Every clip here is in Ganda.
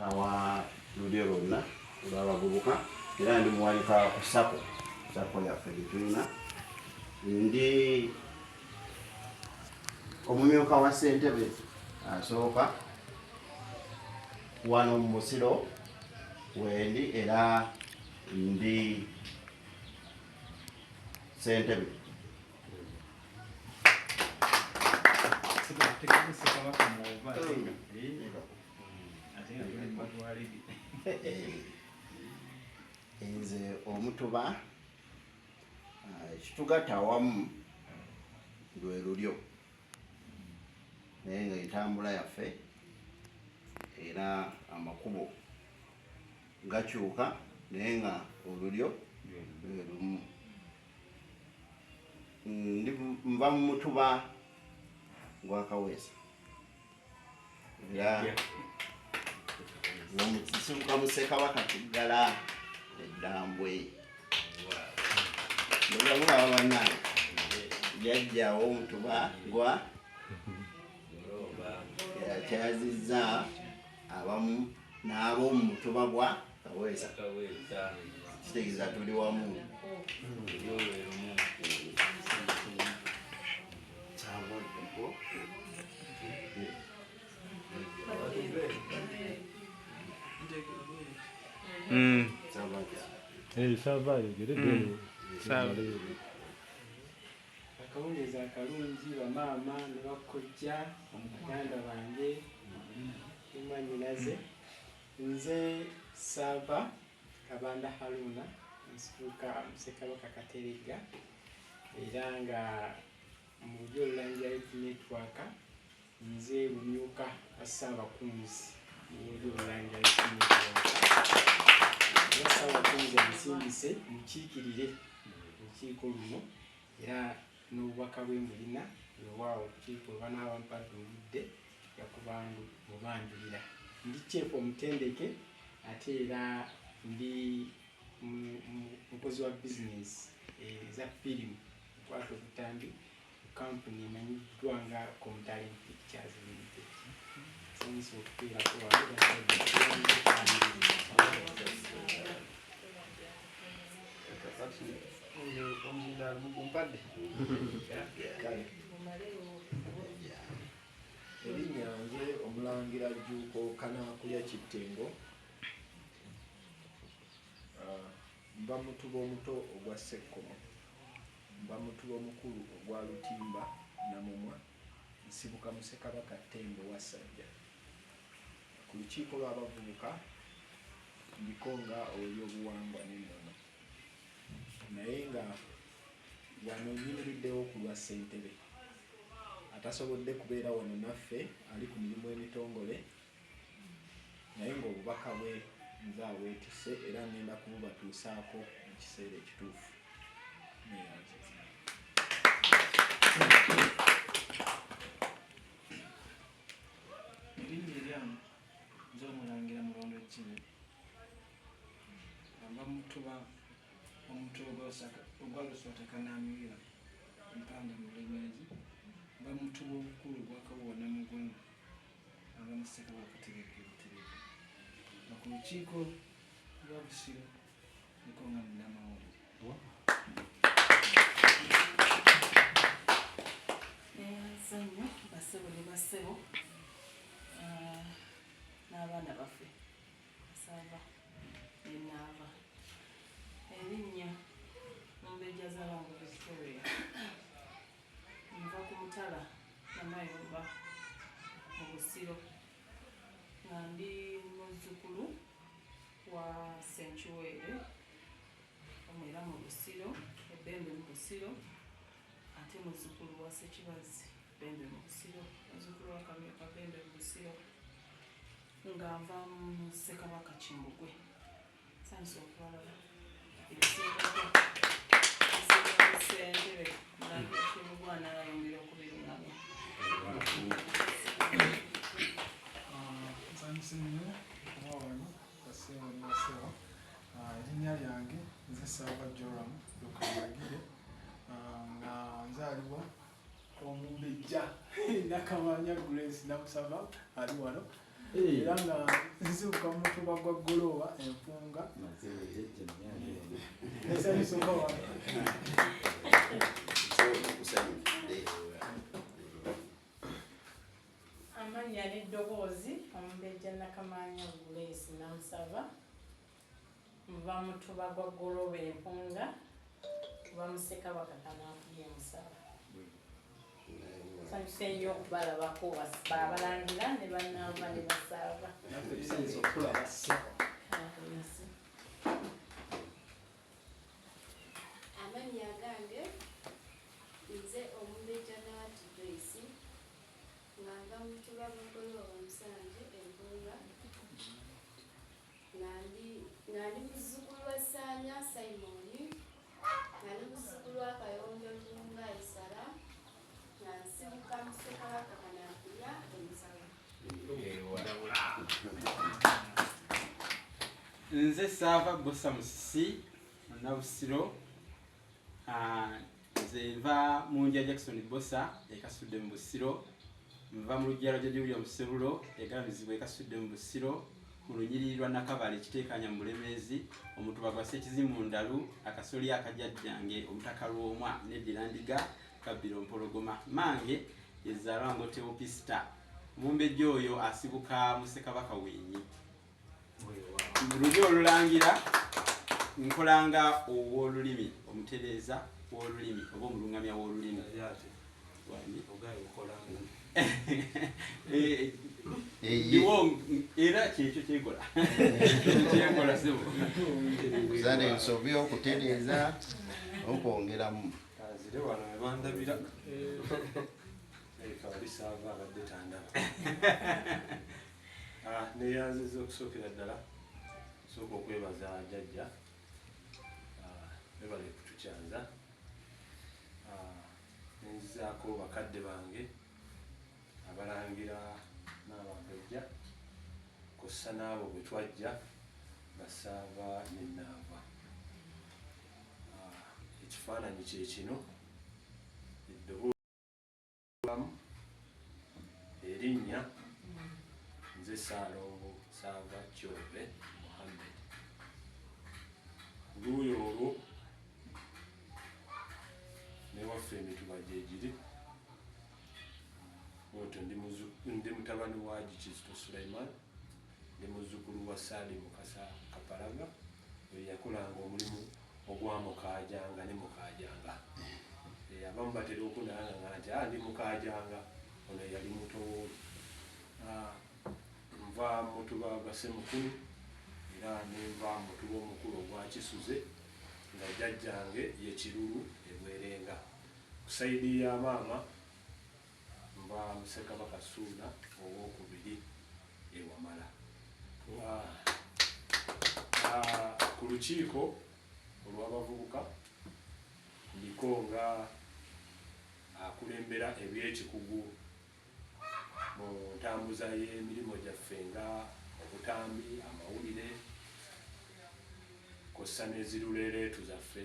awa lulyo lwonna olw'abavubuka era ndi muwanika ku sako yaffe gyetulina. Ndi omumyuka wa ssentebe asooka wano mu Busiro wendi era ndi ssentebe. Nze Omutuba ekitugatta awamu lwe lulyo naye nga entambula yaffe era amakubo gakyuka naye nga olulyo lwe lumu. Nva mu Mutuba gwa Kaweesa era nsibuka mu Ssekabaka Kiggala eddambwe ndabulaba bannange jjajjaawo Omutuba gwa yakyazizza abamu n'ab'omu Mutuba gwa Kaweesa kitegeeza tuli wamu. Akawungeezi akalungi bamaama ne bakojja baganda bange imanyinaze. Nze Ssaaba Kabanda Haruna nsibuka mu Ssekabaka Kateregga era nga mu Lulyo Lulangira Youth Network nze mumyuka wa Ssaabakunzi mu Lulyo Lulangira Youth Network. Ssaabakunzi amusindise mukiikirire olukiiko luno era n'obubaka bwe mulina wewaawo olukiiko lwe banaaba mpadde obudde yakubanga mubanjulira. Ndi Chief omutendeke ate era ndi mukozi wa bizinesi eza firimu kwata obutambi kampuni emanyiddwa nga Comtalent Pictures Limited. Since okufiirako Erinnya nze Omulangira Jjuuko Kanaakulya Kittengo. Mba Mutuba omuto ogwa Ssekkomo, mba Mutuba omukulu ogwa Lutimba Namumwa, nsibuka mu Ssekabaka Ttembo Wassajja. Ku lukiiko lw'abavubuka ndiko nga olw'obuwangwa n'ennono naye nga wano nnyimiriddewo ku lwa ssentebe atasobodde kubeera wano naffe ali ku mirimu emitongole naye ng'obubaka bwe nze aweetisse era ngenda kububatuusaako mu kiseera ekituufu. Erinnya eryange nze Omulangira Mulondo Jimmy mba Mutuba omuto ogwa Luswata Kanaamira Mpanda Mulemeezi, mba Mutuba omukulu ogwa Kabuwa Namugongo aba mu Ssekabaka Kateregga Buteregga. Ku lukiiko lwa Busiro niko nga munnamawulire. Nsonyi bassebo ne bassebo n'abaana baffe Ssaaba ne Naava. Erinnya Mumbejja Zaabangu Victoria. Nva ku Mutala Namayomba mu Busiro nga ndi muzzukulu wa Ssenkiweere omwera mu Busiro, Ebbembe mu Busiro, ate muzzukulu wa Ssekibazi Bembe mu Busiro, muzzukulu wa Kamyuka Bembe mu Busiro, nga nva mu Ssekabaka Kimbugwe. Sanyusa okubalaba ebisingako ssentebe Mulangira Kimbugwe n'ayongera okubiruŋŋamya. Nsanyusa nnyo okuba wano Bassebo ne Bassebo. Erinnya lyange nze Ssaaba Joram Lukamagire nga nzaalibwa Omumbejja Nakamanya Grace Namusaba ali wano era nga nzibuka mu mutuba gwa Golowa Empunga esanyusa wa amannya n'eddoboozi Omumbejja Nakamanya Grace Namusaba nva mu mutuba gwa Golowa Empunga kuba Ssekabaka Kanaakubye Musaba. Nsanyuse nnyo okubalabako Abalangira ne bannaava ne Basaaba. Amannya gange nze Omumbejja Naati Grace nga nva mu mutuba gwa Golowa Musanje Empunga nga ndi muzzukulu wa Ssaanya Simon nga ndi muzzukulu wa Kayonjo Lunga Isara nga nsibuka mu Ssekabaka Kanaakubya Musaba. Nze Saava Bosa Musisi Nabusiro. Nze nva mu Njya Jackson Bosa ekasudde mu Busiro. Nva mu Lujjalo George William Sebulo egalamizibwa ekasudde mu Busiro. Mu lunyiriri lwa Nakabale ekiteekanya mu Bulemeezi. Omutuba gwa Ssekizimu Ndalu akasoli akajjajjange omutaka lw'omwa n'eddira Ndiga Kabbiro Mpologoma. Mange ezaalwa Ngoteo Pista. Omumbejja oyo asibuka mu Ssekabaka Wenyi. Mu lulyo olulangira nkolanga ow'olulimi omutereeza w'olulimi oba omulungamya w'olulimi. Era kyekyo kyekola kyekola sebo zane nsobi okutereeza okwongeramu azire wano webandabira ekawali Saava abadde tandaba neyanziza okusookera ddala sooka okwebaza jjajja nebale kutukyanza nenzizaako bakadde bange Abalangira n'Abambejja kussa n'abo bwe twajja Basaava ne Naava. Ekifaananyi kye kino eddoboozi erinnya nze Ssaalongo Saava Kyobe Muhammad. Luuyi olwo newaffe emituba gye giri otyo ndi mutabani wa Kizito Sulaiman ndi muzzukulu wa Saadi Mukasa Kapalaga oyo yakolanga omulimu ogwa Mukaajanga ne Mukaajanga. Abamu batera okunanga nti ndi Mukaajanga ono yali mutowooli. Nva mutuba gwa Ssemukulu era nenva mutuba omukulu ogwa Kisuze nga jjajjange ye Kirulu Ebwerenga. Ku sayidi ya maama nva mu Ssekabaka Ssuuna owookubiri Ewamala. Ku lukiiko olw'abavubuka ndiko nga akulembera ebyekikugu mu ntambuza y'emirimu gyaffe nga obutambi, amawulire kw'ossa n'eziruleereetu zaffe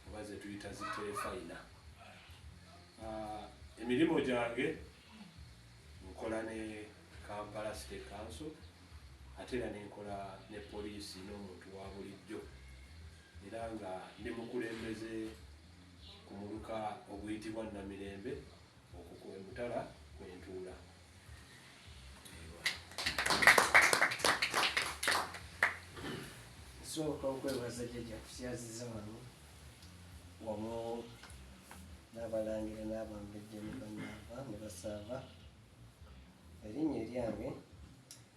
oba ze tuyita ziteefayina. Emirimu gyange nkola ne Kampala State Council ate era nenkola ne poliisi n'omuntu wa bulijjo era nga ndi mukulembeze ku muluka oguyitibwa Namirembe okukuba Mutala Kwentuula. Nsooka okwebaza jjajja kusyaziza wano wamu n'Abalangira n'Abambejja ne Bannaava ne Basaava. Erinnya eryange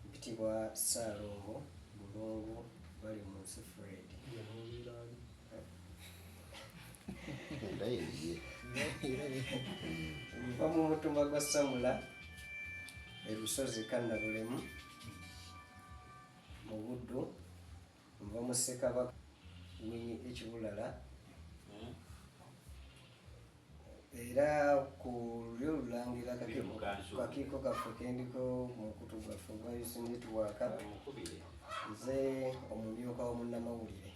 mpitibwa Ssaalongo Bulongo bali mu nsi Fred. Nva mu mutumba gwa Samula Erusozi Kannabulemu mu Buddu. Nva mu Ssekabaka Winyi Ekibulala era ku lulyo olulangira kakiiko kaffe kendiko mu mukutu gwaffe gwa Youth Network nze omumyuka w'omunnamawulire.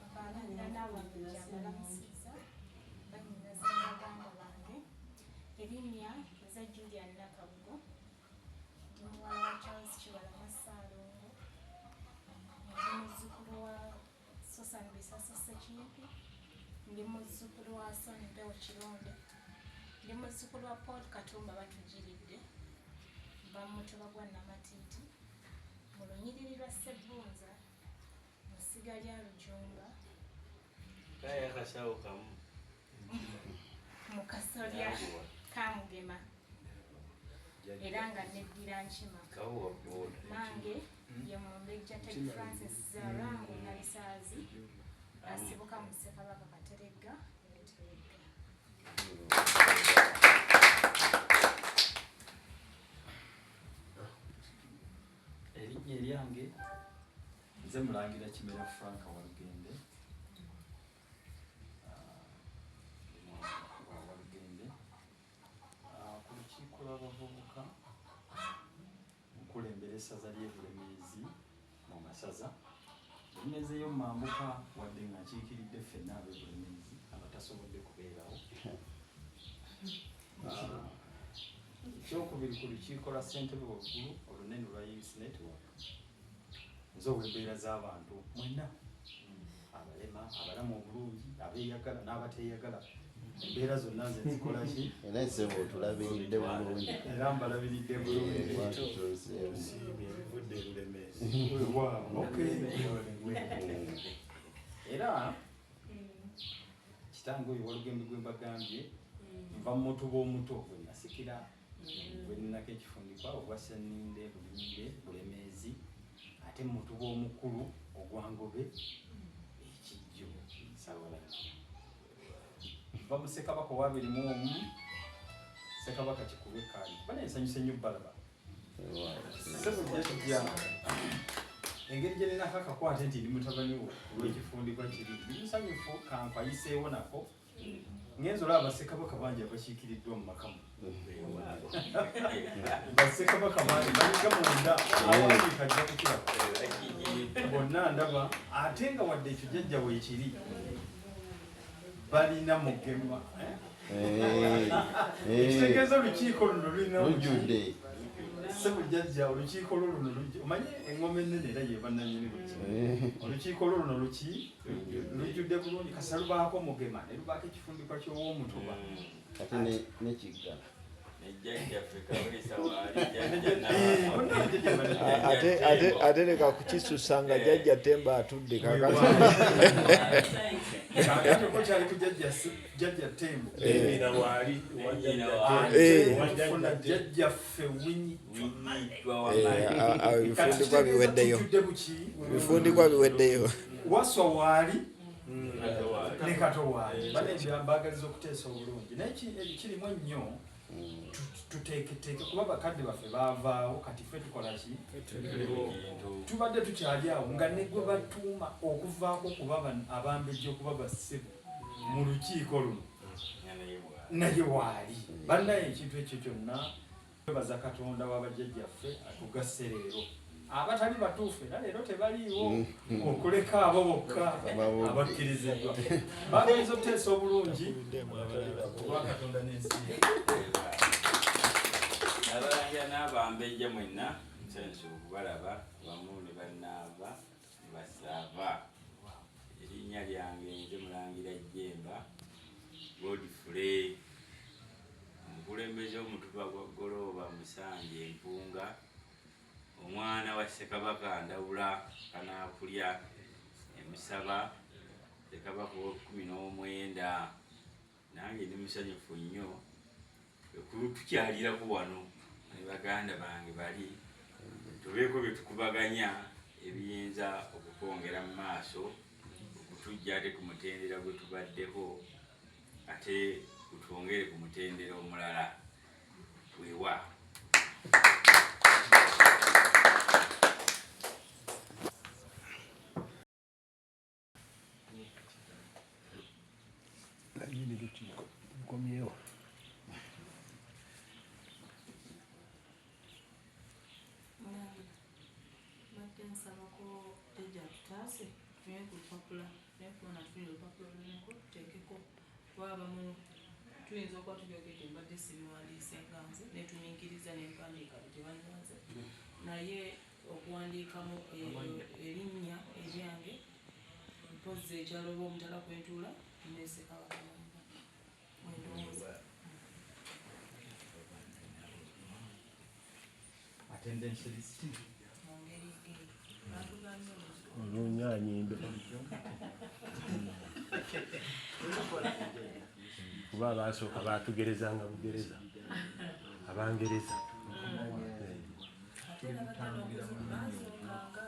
Abaana n'abamuja balamusiza banyinaza baganda bange erinnya eza Julian Nakabugo ndi muwala wa Charles Kibala Masaalongo ndi muzzukulu wa Susan Bisasa Ssekimpi ndi muzzukulu wa Soni Mpewo Kironde ndi muzzukulu wa Paul Katumba batujiridde bamutuba gwa Namatiiti mu lunyiriri lwa Ssebbunza mu ssiga lya Lujumba mu kasolya Kamugema era nga neddira Nkima mange ye Mumbejja Ted Francis Zarangu Nabisaazi asibuka mu Ssekabaka Kateregga Teregga. Erinnya eryange nze Mulangira Kimera Frank Walugende Walugende ku lukiiko lw'abavubuka nkulembera essaza ly'Ebulemeezi mu masaza emezeeyo mambuka wadde nga nkiikiridde ffenna ab'Ebulemeezi abatasobodde kubeerawo. Ekyokubiri ku lukiiko lwa Ssentebe waggulu olunene lwa Youth Network nze ow'embeera z'abantu mwenna abalema abalamu obulungi abeeyagala n'abateeyagala embeera zonna nze nzikola ki era ensebo otulabiridde bulungi era mbalabiridde bulungi ebivudde Ebulemeezi era kitange oyo Walugembe gwe mbagambye nva mu mutuba omuto gwe nasikira gwe ninako ekifundikwa ogwa Senninde Bulinde Bulemeezi ate mu mutuba omukulu ogwa Ngobe Ekijjo Nsawala nva mu Ssekabaka owa 21 Ssekabaka Kikube Kaali bana ensanyusa ennyo balaba sebujja tujja engeri gye ninako akakwate nti ndi mutabani wo olw'ekifundikwa kiri bimusanyufu kampayiseewo nako ngenzo olaba Bassekabaka bangi abakiikiriddwa mu makamu Bassekabaka bangi baliga munda awandiika ajja kukira bonna ndaba ate nga wadde ekyo jjajja weekiri balina mugema ekitegeeza olukiiko luno lulina lujjudde sebujjajja olukiiko luno omanye engoma ennene era yebannanyini olukiiko luno lujjudde bulungi kasa lubaako mugema ne lubaako ekifundikwa ky'ow'omutuba ate nekigga ate leka kukisusa nga jjajja Temba atudde kakati kyali ku jjajja Tembo jjajjaffe Winyi bifundikwa biweddeyo Waswa waali ne Kato waali banebyambagaliza okuteesa obulungi naye kirimu ennyo tuteeketeeke kuba bakadde baffe baavaawo kati ffe tukola ki tubadde tukyali awo nga ne gwe batuuma okuvaako kuba abambejja okuba bassebo mu lukiiko luno naye waali bannaye ekintu ekyo kyonna twebaza Katonda w'abajjajjaffe atugasse leero abatali batuufu era leero tebaliiwo okuleka abo bokka abakkiriziddwa bagenza okuteesa obulungi olwa Katonda n'ensi abalanja n'abambejja mwenna nsanyusa okubalaba wamu ne bannaava ne basaava erinnya lyange nze Mulangira Jjemba Godfrey omukulembeze omutuba gwa Goloba Musanje Empunga omwana wa Ssekabaka Ndawula Kanaakulya Emusaba Ssekabaka ow'Ekumi-n'Omwenda nange ndi musanyufu nnyo tukyalirako wano ne baganda bange bali tubeeko bye tukubaganya ebiyinza okutwongera mu maaso okutujja ate ku mutendera gwe tubaddeko ate kutwongere ku mutendera omulala weewa nkomyewo Magenda tufunye ku lupapula nekubona tufunye olupapula oluneko tuteekeko twaba mu tuyinza okuba tubyogedde mbadde sibiwandiise nga nze netumiikiriza nempandiika tebanyanze naye okuwandiikamu erinnya eryange mpozi ekyaloba omutala kwentuula nesekabaka mwendowooza attendance list mungeri batugambye olunyanyindo kuba abasooka batugerezanga bugereza abangereza ate nabatala okuzibasookanga